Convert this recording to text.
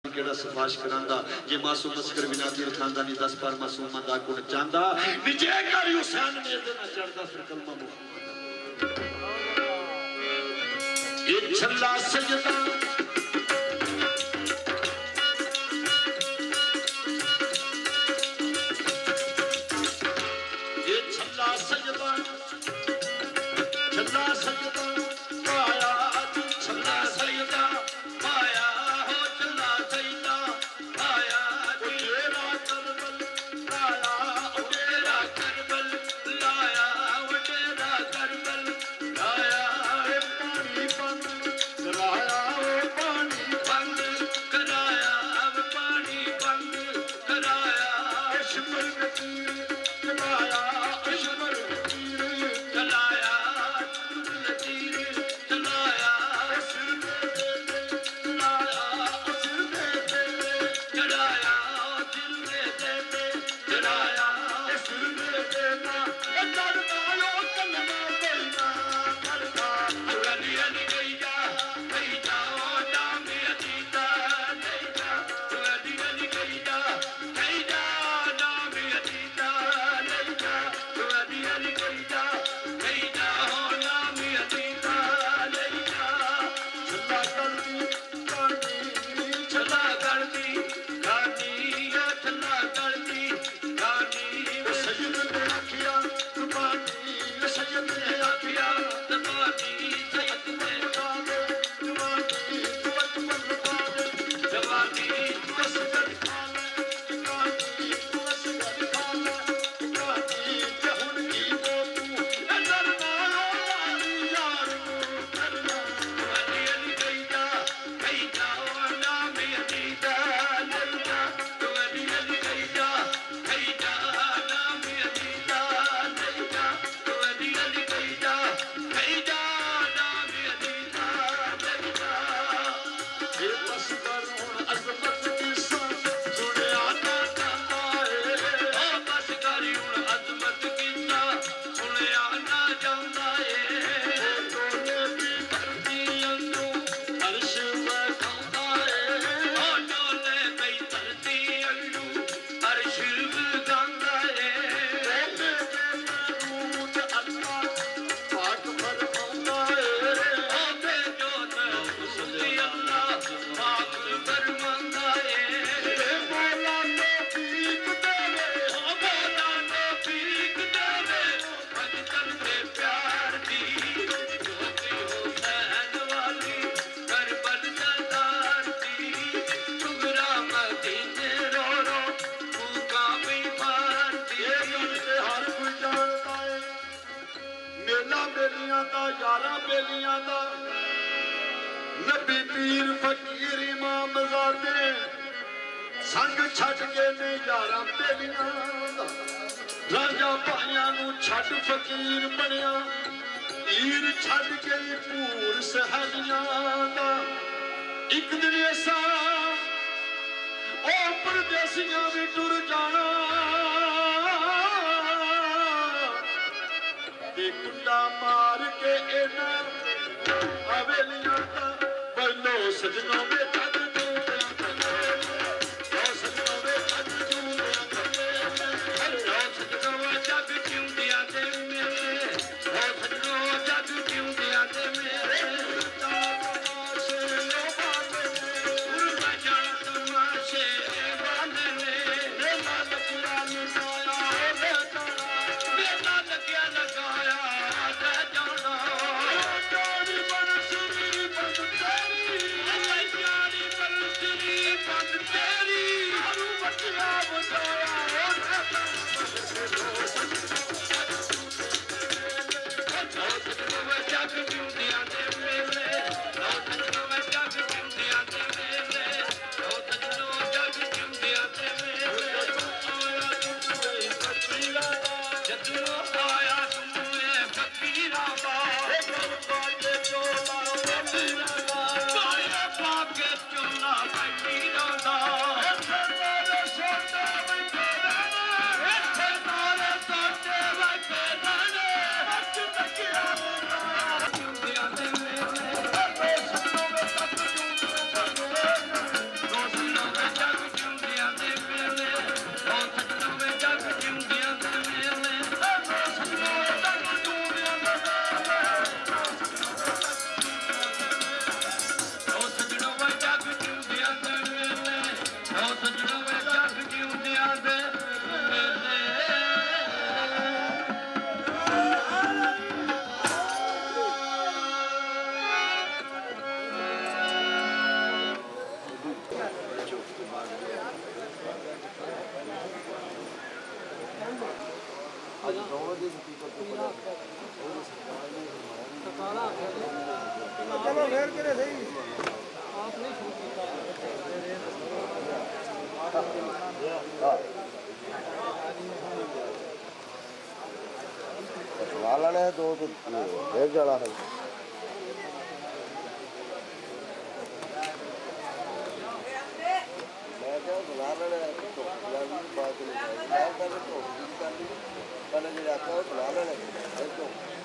केड़ा सिफारिश करांदा जे मासूम असगर बिना तीर खांदा नहीं 10 बार मासूम दा गुण चांदा विजय कर हुसैन ने देना चढ़दा फिर कलमा मुहम्मद ये छल्ला सजदा ये छल्ला सजदा पाया छल्ला सजदा पाया यारा बेलियां दा नबी पीर फकीर इमाम ज़ादे संग छड़ के ने यारा बेलियां दा राजा भाइयां नू छड़ फकीर बनिया पीर छड़ के पूर सहाबियां दा एक दिन ऐसा ओ परदेसियां भी टुर जाना कुंडा मार के एना हवेलियां दा बनो सजनों में तद सजना वे चख क्यों दिया दे चलो फिर के सही आप नहीं सुना लेने हैं दो तो फिर जाना है मैं क्या सुना लेने तो बात नहीं पहले तो पहले जो आता है सुना लेने